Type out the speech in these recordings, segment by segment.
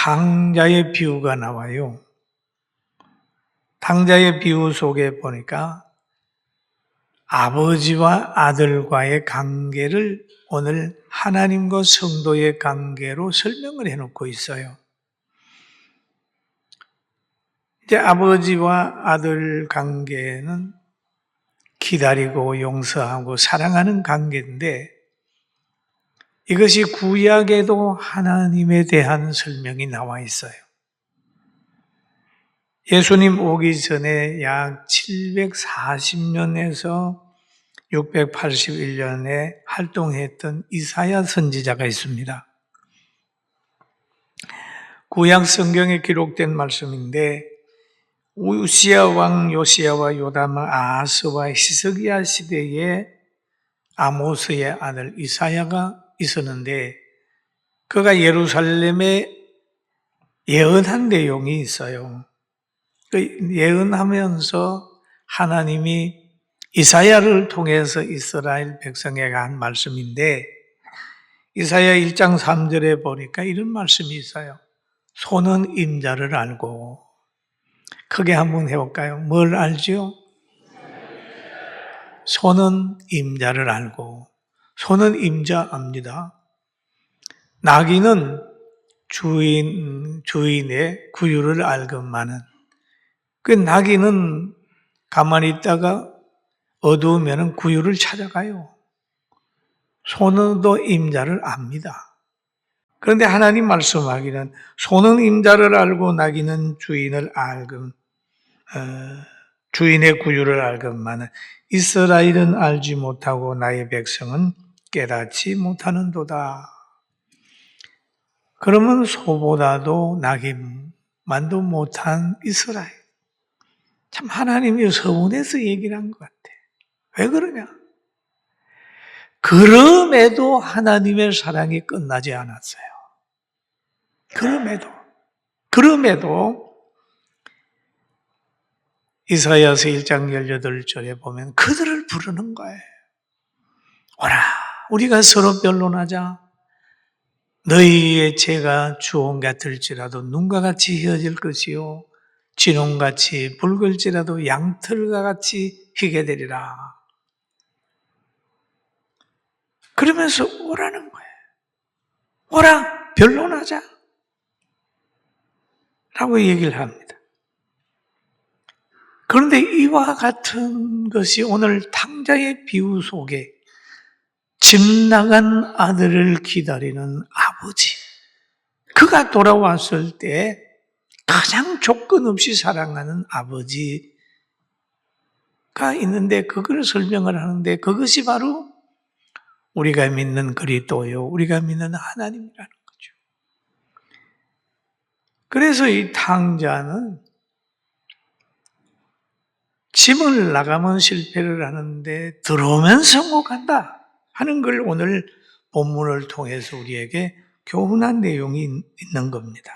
탕자의 비유가 나와요. 탕자의 비유 속에 보니까 아버지와 아들과의 관계를 오늘 하나님과 성도의 관계로 설명을 해놓고 있어요. 이제 아버지와 아들 관계는 기다리고 용서하고 사랑하는 관계인데 이것이 구약에도 하나님에 대한 설명이 나와 있어요. 예수님 오기 전에 약 740년에서 681년에 활동했던 이사야 선지자가 있습니다. 구약 성경에 기록된 말씀인데 우시야 왕 요시야와 요담 아하스와 히스기야 시대에 아모스의 아들 이사야가 있었는데 그가 예루살렘에 예언한 내용이 있어요. 그 예언하면서 하나님이 이사야를 통해서 이스라엘 백성에게 한 말씀인데 이사야 1장 3절에 보니까 이런 말씀이 있어요. 소는 임자를 알고 크게 한번 해볼까요? 뭘 알지요? 소는 임자를 알고 소는 임자 압니다. 나귀는 주인의 구유를 알건만은 그 나귀는 가만히 있다가 어두우면 구유를 찾아가요. 소는 또 임자를 압니다. 그런데 하나님 말씀하기는 소는 임자를 알고 나귀는 주인의 구유를 알건만은 이스라엘은 알지 못하고 나의 백성은 깨닫지 못하는도다. 그러면 소보다도 나귀만도 못한 이스라엘. 참 하나님이 서운해서 얘기를 한 것 같아. 왜 그러냐? 그럼에도 하나님의 사랑이 끝나지 않았어요. 그럼에도 이사야서 1장 18절에 보면 그들을 부르는 거예요. 오라, 우리가 서로 변론하자. 너희의 죄가 주홍 같을지라도 눈과 같이 희어질 것이요 진홍같이 붉을지라도 양털과 같이 희게 되리라. 그러면서 오라는 거예요. 오라, 변론하자 라고 얘기를 합니다. 그런데 이와 같은 것이 오늘 탕자의 비유 속에 집 나간 아들을 기다리는 아버지, 그가 돌아왔을 때 가장 조건 없이 사랑하는 아버지가 있는데 그걸 설명을 하는데 그것이 바로 우리가 믿는 그리스도요, 우리가 믿는 하나님이라는 거죠. 그래서 이 탕자는 집을 나가면 실패를 하는데 들어오면 성공한다 하는 걸 오늘 본문을 통해서 우리에게 교훈한 내용이 있는 겁니다.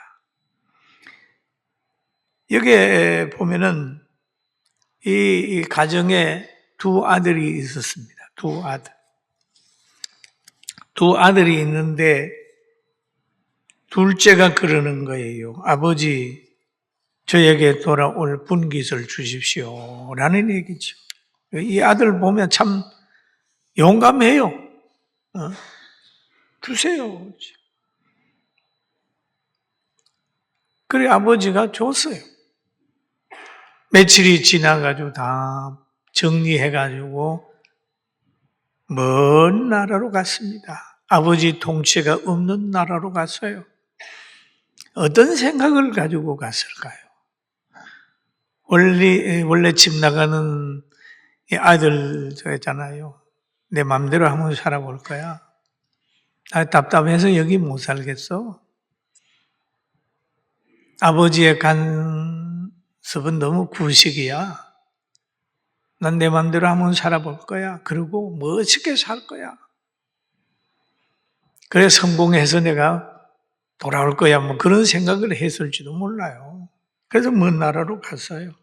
여기에 보면은 이 가정에 두 아들이 있었습니다. 두 아들이 있는데 둘째가 그러는 거예요. 아버지, 저에게 돌아올 분깃을 주십시오 라는 얘기죠. 이 아들 보면 참 용감해요. 주세요. 그래 아버지가 줬어요. 며칠이 지나가지고 다 정리해가지고 먼 나라로 갔습니다. 아버지 통치가 없는 나라로 갔어요. 어떤 생각을 가지고 갔을까요? 원래 집 나가는 아들 있잖아요. 내 맘대로 한번 살아볼 거야. 나 답답해서 여기 못 살겠어. 아버지의 간섭은 너무 구식이야. 난 내 맘대로 한번 살아볼 거야. 그리고 멋있게 살 거야. 그래 성공해서 내가 돌아올 거야. 뭐 그런 생각을 했을지도 몰라요. 그래서 먼 나라로 갔어요.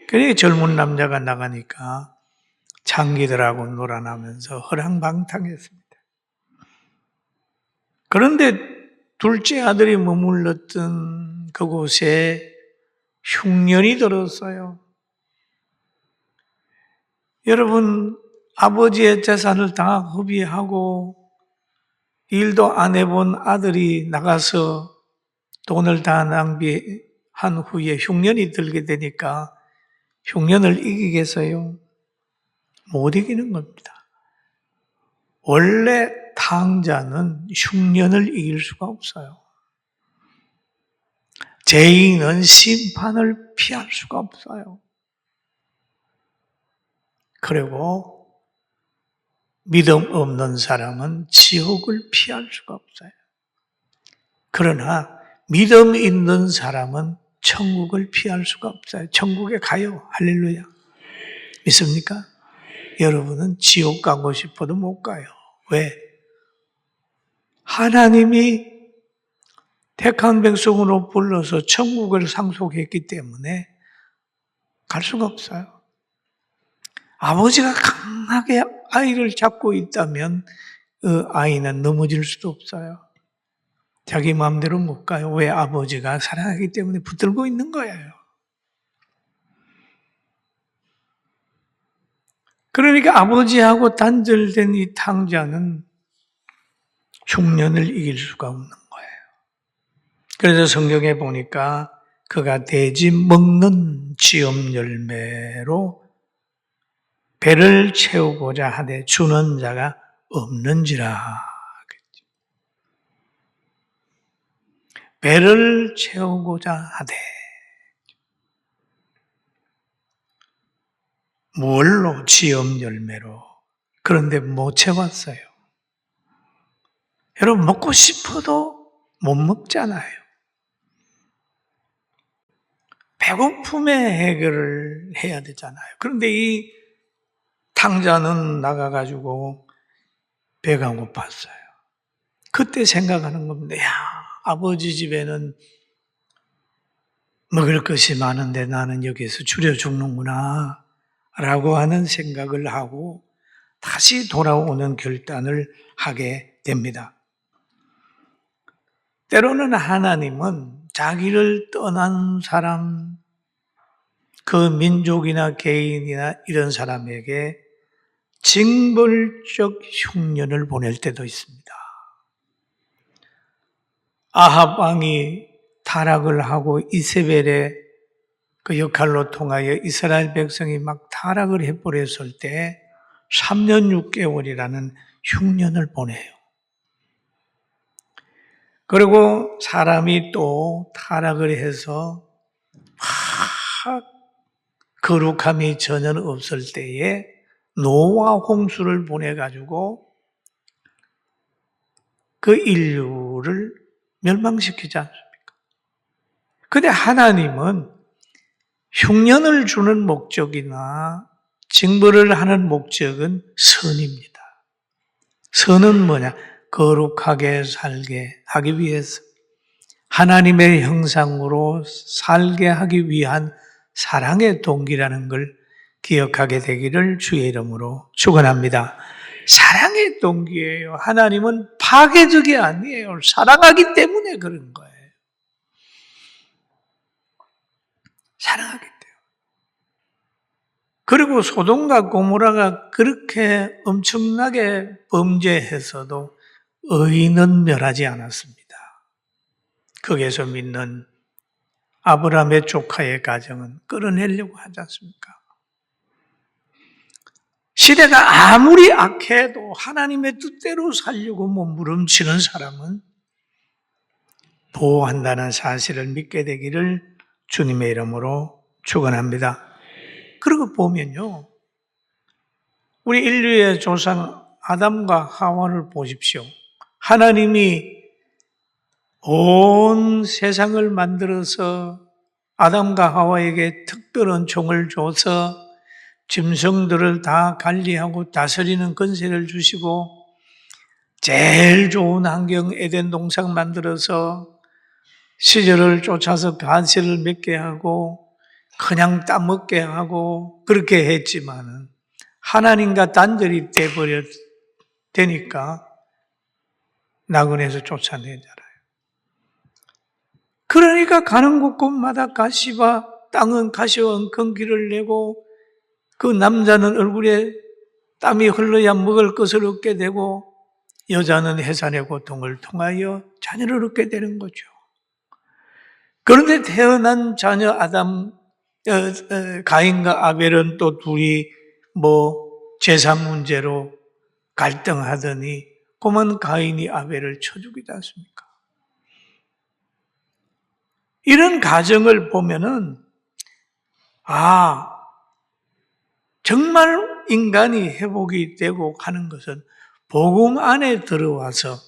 그래 젊은 남자가 나가니까 장기들하고 놀아나면서 허랑방탕했습니다. 그런데 둘째 아들이 머물렀던 그곳에 흉년이 들었어요. 여러분, 아버지의 재산을 다 허비하고 일도 안 해본 아들이 나가서 돈을 다 낭비한 후에 흉년이 들게 되니까 흉년을 이기겠어요? 못 이기는 겁니다. 원래 탕자는 흉년을 이길 수가 없어요. 죄인은 심판을 피할 수가 없어요. 그리고 믿음 없는 사람은 지옥을 피할 수가 없어요. 그러나 믿음 있는 사람은 천국을 피할 수가 없어요. 천국에 가요. 할렐루야. 믿습니까? 여러분은 지옥 가고 싶어도 못 가요. 왜? 하나님이 택한 백성으로 불러서 천국을 상속했기 때문에 갈 수가 없어요. 아버지가 강하게 아이를 잡고 있다면 그 아이는 넘어질 수도 없어요. 자기 마음대로 못 가요. 왜? 아버지가 사랑하기 때문에 붙들고 있는 거예요. 그러니까 아버지하고 단절된 이 탕자는 흉년을 이길 수가 없는 거예요. 그래서 성경에 보니까 그가 돼지 먹는 지엄 열매로 배를 채우고자 하되 주는 자가 없는지라. 배를 채우고자 하되 뭘로? 지엄 열매로. 그런데 못 채웠어요. 여러분, 먹고 싶어도 못 먹잖아요. 배고픔의 해결을 해야 되잖아요. 그런데 이 탕자는 나가가지고 배가 고팠어요. 그때 생각하는 겁니다. 야, 아버지 집에는 먹을 것이 많은데 나는 여기서 줄여 죽는구나 라고 하는 생각을 하고 다시 돌아오는 결단을 하게 됩니다. 때로는 하나님은 자기를 떠난 사람, 그 민족이나 개인이나 이런 사람에게 징벌적 흉년을 보낼 때도 있습니다. 아합 왕이 타락을 하고 이세벨의 그 역할로 통하여 이스라엘 백성이 막 타락을 해버렸을 때 3년 6개월이라는 흉년을 보내요. 그리고 사람이 또 타락을 해서 막 거룩함이 전혀 없을 때에 노아 홍수를 보내가지고 그 인류를 멸망시키지 않습니까? 근데 하나님은 흉년을 주는 목적이나 징벌을 하는 목적은 선입니다. 선은 뭐냐? 거룩하게 살게 하기 위해서 하나님의 형상으로 살게 하기 위한 사랑의 동기라는 걸 기억하게 되기를 주의 이름으로 축원합니다. 사랑의 동기예요. 하나님은 파괴적이 아니에요. 사랑하기 때문에 그런 거예요. 사랑하기 때문에. 그리고 소돔과 고모라가 그렇게 엄청나게 범죄해서도 의인은 멸하지 않았습니다. 거기에서 믿는 아브라함의 조카의 가정은 끌어내려고 하지 않습니까? 시대가 아무리 악해도 하나님의 뜻대로 살려고 몸부림치는 사람은 보호한다는 사실을 믿게 되기를 주님의 이름으로 축원합니다. 그러고 보면요, 우리 인류의 조상 아담과 하와를 보십시오. 하나님이 온 세상을 만들어서 아담과 하와에게 특별한 종을 줘서 짐승들을 다 관리하고 다스리는 권세를 주시고 제일 좋은 환경 에덴 동산 만들어서 시절을 쫓아서 가시를 맺게 하고 그냥 따먹게 하고 그렇게 했지만은 하나님과 단절이 되니까 나그네에서 쫓아내잖아요. 그러니까 가는 곳곳마다 가시와 땅은 가시와 엉겅퀴를 내고 그 남자는 얼굴에 땀이 흘러야 먹을 것을 얻게 되고 여자는 해산의 고통을 통하여 자녀를 얻게 되는 거죠. 그런데 태어난 자녀 가인과 아벨은 또 둘이 재산 문제로 갈등하더니 그만 가인이 아벨을 쳐 죽이지 않습니까? 이런 가정을 보면은 정말 인간이 회복이 되고 하는 것은 복음 안에 들어와서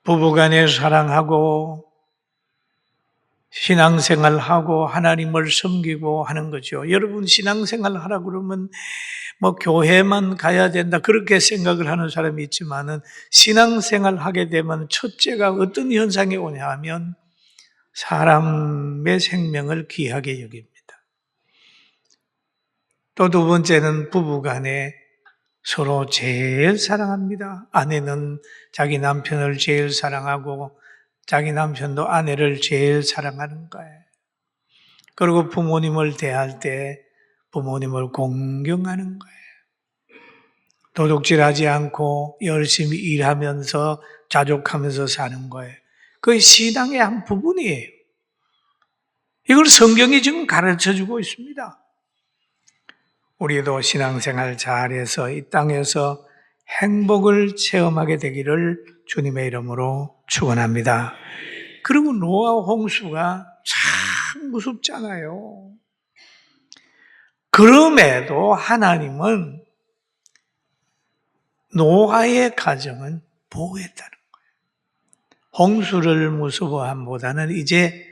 부부간에 사랑하고 신앙생활하고 하나님을 섬기고 하는 거죠. 여러분 신앙생활 하라고 그러면 교회만 가야 된다 그렇게 생각을 하는 사람이 있지만은 신앙생활 하게 되면 첫째가 어떤 현상이 오냐 하면 사람의 생명을 귀하게 여깁니다. 또 두 번째는 부부간에 서로 제일 사랑합니다. 아내는 자기 남편을 제일 사랑하고 자기 남편도 아내를 제일 사랑하는 거예요. 그리고 부모님을 대할 때 부모님을 공경하는 거예요. 도둑질하지 않고 열심히 일하면서 자족하면서 사는 거예요. 그게 신앙의 한 부분이에요. 이걸 성경이 지금 가르쳐주고 있습니다. 우리도 신앙생활 잘해서 이 땅에서 행복을 체험하게 되기를 주님의 이름으로 축원합니다. 그리고 노아 홍수가 참 무섭잖아요. 그럼에도 하나님은 노아의 가정은 보호했다는 거예요. 홍수를 무서워함보다는 이제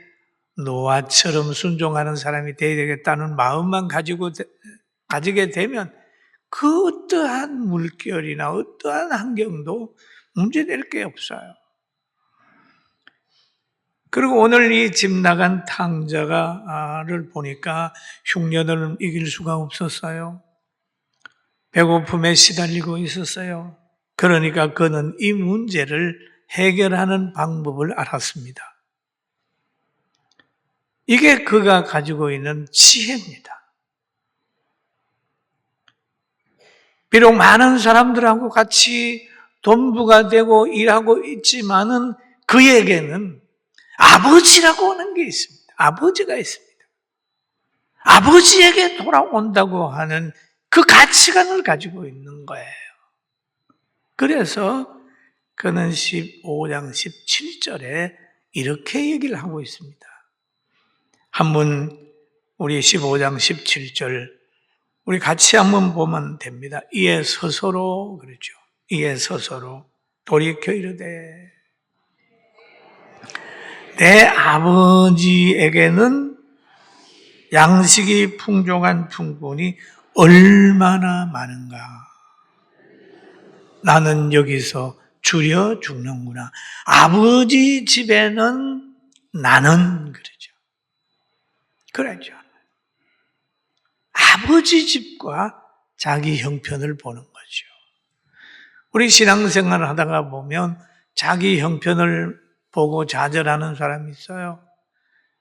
노아처럼 순종하는 사람이 되어야 되겠다는 마음만 가지게 되면 그 어떠한 물결이나 어떠한 환경도 문제될 게 없어요. 그리고 오늘 이 집 나간 탕자를 보니까 흉년을 이길 수가 없었어요. 배고픔에 시달리고 있었어요. 그러니까 그는 이 문제를 해결하는 방법을 알았습니다. 이게 그가 가지고 있는 지혜입니다. 비록 많은 사람들하고 같이 돈부가 되고 일하고 있지만은 그에게는 아버지라고 하는 게 있습니다. 아버지가 있습니다. 아버지에게 돌아온다고 하는 그 가치관을 가지고 있는 거예요. 그래서 그는 15장 17절에 이렇게 얘기를 하고 있습니다. 한번 우리 15장 17절 우리 같이 한번 보면 됩니다. 이에 스스로 그렇죠. 이에 스스로 돌이켜 이르되 내 아버지에게는 양식이 풍족한 풍분이 얼마나 많은가. 나는 여기서 줄여 죽는구나. 아버지 집에는 나는 그러죠. 아버지 집과 자기 형편을 보는 거죠. 우리 신앙생활을 하다가 보면 자기 형편을 보고 좌절하는 사람이 있어요.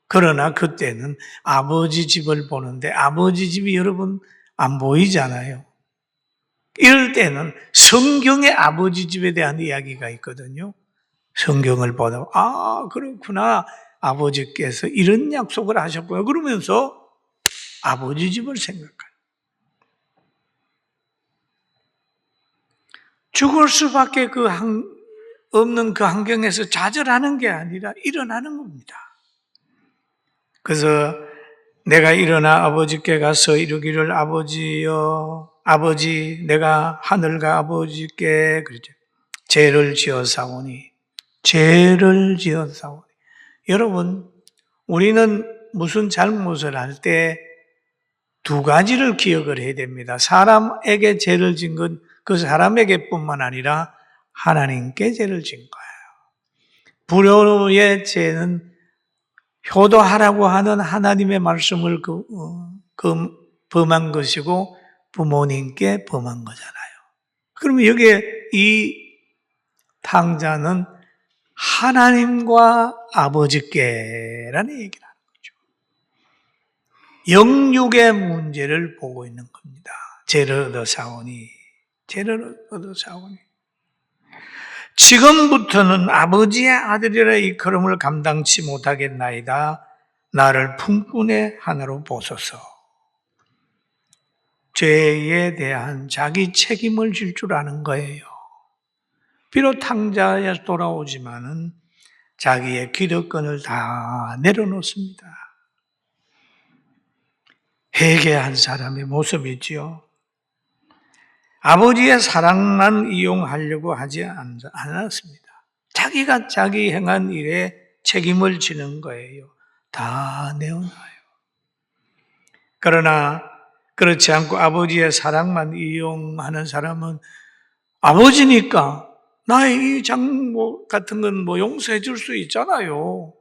그러나 그때는 아버지 집을 보는데 아버지 집이 여러분 안 보이잖아요. 이럴 때는 성경의 아버지 집에 대한 이야기가 있거든요. 성경을 보다 그렇구나. 아버지께서 이런 약속을 하셨구나. 그러면서 아버지 집을 생각하는. 죽을 수밖에 없는 그 환경에서 좌절하는 게 아니라 일어나는 겁니다. 그래서 내가 일어나 아버지께 가서 이르기를 아버지여, 아버지, 내가 하늘과 아버지께 그러죠. 죄를 지었사오니. 여러분, 우리는 무슨 잘못을 할 때 두 가지를 기억을 해야 됩니다. 사람에게 죄를 진 건 그 사람에게뿐만 아니라 하나님께 죄를 진 거예요. 불효의 죄는 효도하라고 하는 하나님의 말씀을 범한 것이고 부모님께 범한 거잖아요. 그러면 여기에 이 탕자는 하나님과 아버지께라는 얘기를 하는 거죠. 영육의 문제를 보고 있는 겁니다. 죄를 얻어 싸우니. 지금부터는 아버지의 아들이라 이 걸음을 감당치 못하겠나이다. 나를 품꾼의 하나로 보소서. 죄에 대한 자기 책임을 질 줄 아는 거예요. 비록 탕자에 돌아오지만은 자기의 기득권을 다 내려놓습니다. 회개한 사람의 모습이지요. 아버지의 사랑만 이용하려고 하지 않았습니다. 자기가 자기 행한 일에 책임을 지는 거예요. 다 내어놔요. 그러나 그렇지 않고 아버지의 사랑만 이용하는 사람은 아버지니까 나의 이 장모 같은 건 용서해 줄 수 있잖아요.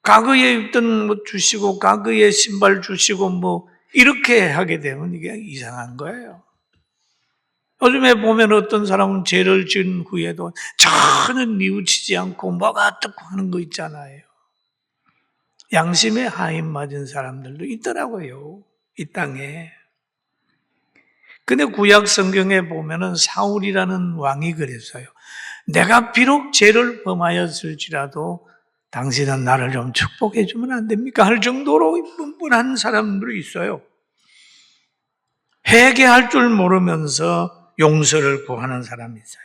과거에 입던 주시고 과거에 신발 주시고 이렇게 하게 되면 이게 이상한 거예요. 요즘에 보면 어떤 사람은 죄를 지은 후에도 전혀 뉘우치지 않고 뭐가 어떻고 하는 거 있잖아요. 양심의 하인 맞은 사람들도 있더라고요. 이 땅에. 근데 구약 성경에 보면은 사울이라는 왕이 그랬어요. 내가 비록 죄를 범하였을지라도 당신은 나를 좀 축복해 주면 안 됩니까? 할 정도로 뻔뻔한 사람들이 있어요. 회개할 줄 모르면서 용서를 구하는 사람이 있어요.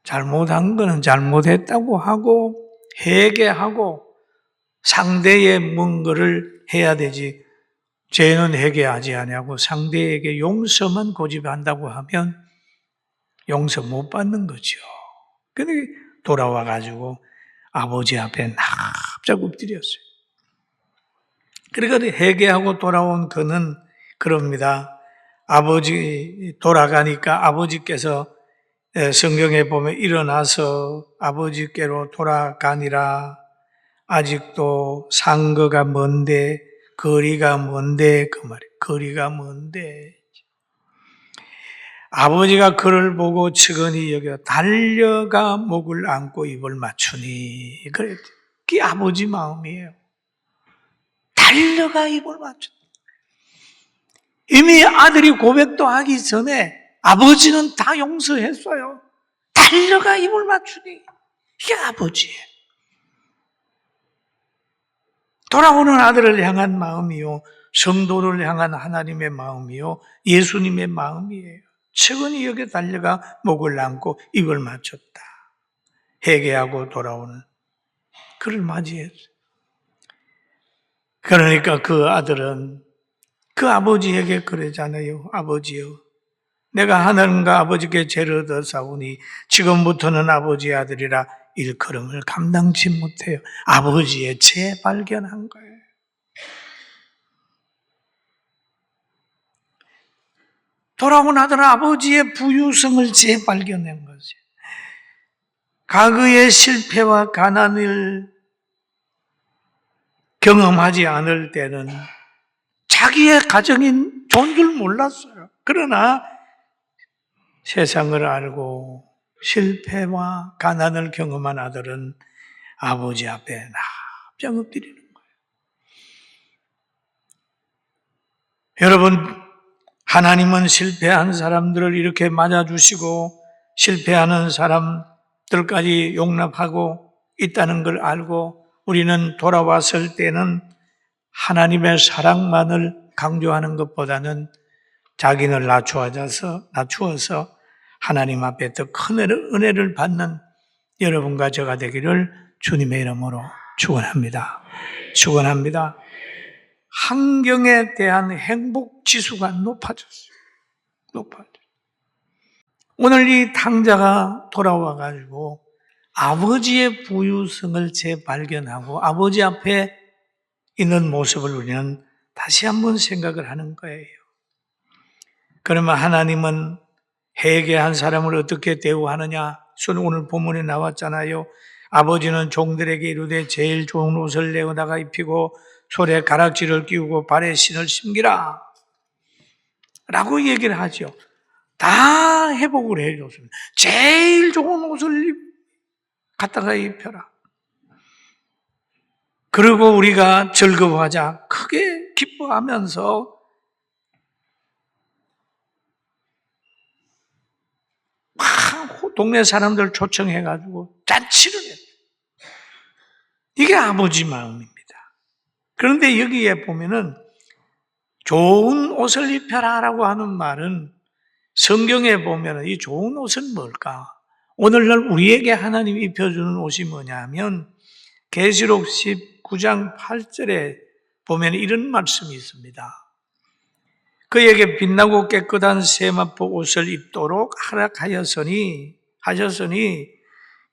잘못한 거는 잘못했다고 하고 회개하고 상대의 뭔가를 해야 되지. 죄는 회개하지 아니하고 상대에게 용서만 고집한다고 하면 용서 못 받는 거죠. 근데 돌아와 가지고 아버지 앞에 납작 엎드렸어요. 그러니까 회개하고 돌아온 그는 그럽니다. 아버지 돌아가니까 아버지께서 성경에 보면 일어나서 아버지께로 돌아가니라. 아직도 상거가 먼데 거리가 먼데 그 말이에요. 거리가 먼데 아버지가 그를 보고 측은히 여겨 달려가 목을 안고 입을 맞추니 그랬죠. 그게 아버지 마음이에요. 달려가 입을 맞춘다. 이미 아들이 고백도 하기 전에 아버지는 다 용서했어요. 달려가 입을 맞추니 이게 아버지예요. 돌아오는 아들을 향한 마음이요, 성도를 향한 하나님의 마음이요, 예수님의 마음이에요. 측은히 여기 달려가 목을 안고 입을 맞췄다. 회개하고 돌아오는 그를 맞이했어요. 그러니까 그 아들은 그 아버지에게 그러잖아요. 아버지요, 내가 하나님과 아버지께 죄를 얻어 싸우니 지금부터는 아버지의 아들이라 일컬음을 감당치 못해요. 아버지의 재발견한 거예요. 돌아온 아들은 아버지의 부유성을 재발견한 거죠. 과거의 실패와 가난을 경험하지 않을 때는 자기의 가정인 좋은 줄 몰랐어요. 그러나 세상을 알고 실패와 가난을 경험한 아들은 아버지 앞에 납작 엎드리는 거예요. 여러분, 하나님은 실패한 사람들을 이렇게 맞아주시고 실패하는 사람들까지 용납하고 있다는 걸 알고 우리는 돌아왔을 때는 하나님의 사랑만을 강조하는 것보다는 자기를 낮추어서 하나님 앞에 더 큰 은혜를 받는 여러분과 저가 되기를 주님의 이름으로 축원합니다. 축원합니다. 환경에 대한 행복 지수가 높아졌어요. 오늘 이 탕자가 돌아와 가지고 아버지의 부유성을 재발견하고 아버지 앞에 있는 모습을 우리는 다시 한번 생각을 하는 거예요. 그러면 하나님은 회개한 사람을 어떻게 대우하느냐? 오늘 본문에 나왔잖아요. 아버지는 종들에게 이르되 제일 좋은 옷을 내어다가 입히고 손에 가락지를 끼우고 발에 신을 심기라 라고 얘기를 하죠. 다 회복을 해줬습니다. 제일 좋은 옷을 갖다가 입혀라. 그리고 우리가 즐거워하자. 크게 기뻐하면서 막 동네 사람들 초청해가지고 잔치를 했어요. 이게 아버지 마음입니다. 그런데 여기에 보면은 좋은 옷을 입혀라라고 하는 말은 성경에 보면은 이 좋은 옷은 뭘까? 오늘날 우리에게 하나님이 입혀주는 옷이 뭐냐면 계시록 19장 8절에 보면 이런 말씀이 있습니다. 그에게 빛나고 깨끗한 세마포 옷을 입도록 하셨으니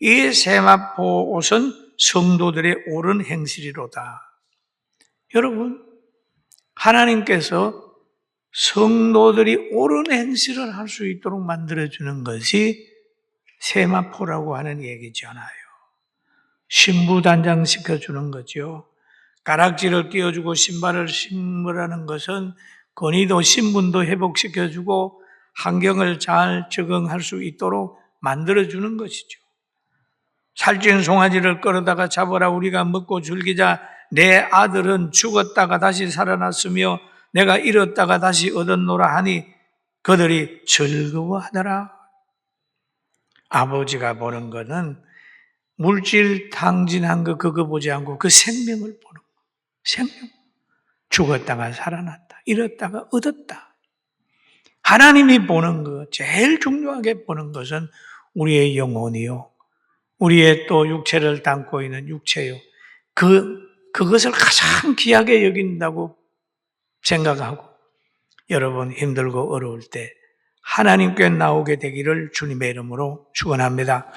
이 세마포 옷은 성도들의 옳은 행실이로다. 여러분, 하나님께서 성도들이 옳은 행실을 할 수 있도록 만들어주는 것이 세마포라고 하는 얘기잖아요. 신부 단장시켜주는 거죠. 가락지를 끼워주고 신발을 신으라는 것은 건의도 신분도 회복시켜주고 환경을 잘 적응할 수 있도록 만들어주는 것이죠. 살찐 송아지를 끌어다가 잡아라 우리가 먹고 즐기자. 내 아들은 죽었다가 다시 살아났으며 내가 잃었다가 다시 얻었노라 하니 그들이 즐거워하더라. 아버지가 보는 거는 물질 탕진한 거 그거 보지 않고 그 생명을 보는 거. 생명. 죽었다가 살아났다. 잃었다가 얻었다. 하나님이 보는 거, 제일 중요하게 보는 것은 우리의 영혼이요. 우리의 또 육체를 담고 있는 육체요. 그것을 가장 귀하게 여긴다고 생각하고 여러분 힘들고 어려울 때 하나님께 나오게 되기를 주님의 이름으로 축원합니다.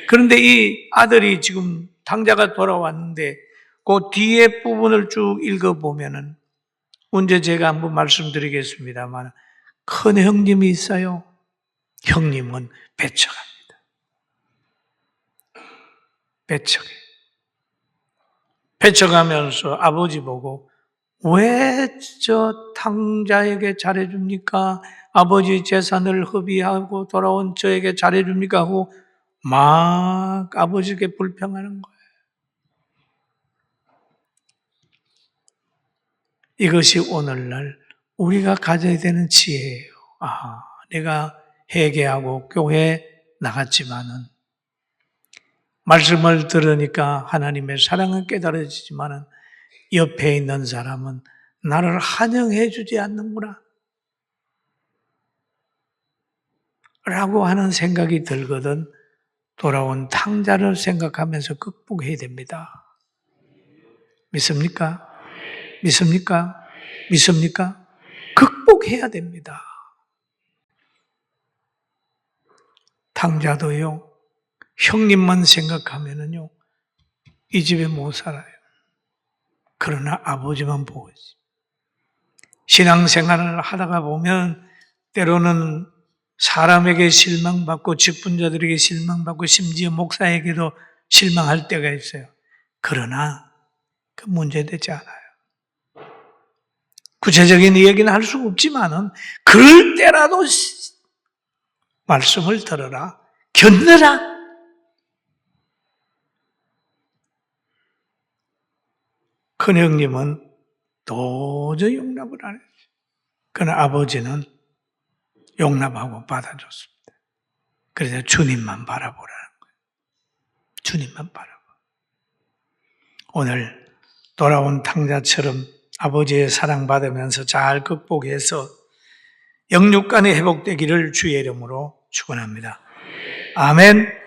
그런데 이 아들이 지금 탕자가 돌아왔는데 그 뒤에 부분을 쭉 읽어보면은 언제 제가 한번 말씀드리겠습니다만 큰 형님이 있어요. 형님은 배척합니다. 배척하면서 아버지 보고 왜 저 탕자에게 잘해줍니까? 아버지 재산을 허비하고 돌아온 저에게 잘해줍니까? 하고 막 아버지에게 불평하는 거예요. 이것이 오늘날 우리가 가져야 되는 지혜예요. 내가 회개하고 교회 나갔지만은 말씀을 들으니까 하나님의 사랑은 깨달아지지만은 옆에 있는 사람은 나를 환영해 주지 않는구나 라고 하는 생각이 들거든 돌아온 탕자를 생각하면서 극복해야 됩니다. 믿습니까? 믿습니까? 믿습니까? 극복해야 됩니다. 탕자도요, 형님만 생각하면은요, 이 집에 못 살아요. 그러나 아버지만 보고 있어요. 신앙생활을 하다가 보면 때로는 사람에게 실망받고 직분자들에게 실망받고 심지어 목사에게도 실망할 때가 있어요. 그러나 그 문제되지 않아요. 구체적인 이야기는 할 수 없지만은 그럴 때라도 말씀을 들어라. 견뎌라. 큰 형님은 도저히 용납을 안 했어요. 그러나 아버지는 용납하고 받아줬습니다. 그래서 주님만 바라보라는 거예요. 주님만 바라보. 오늘 돌아온 탕자처럼 아버지의 사랑받으면서 잘 극복해서 영육간에 회복되기를 주의 이름으로 축원합니다. 아멘.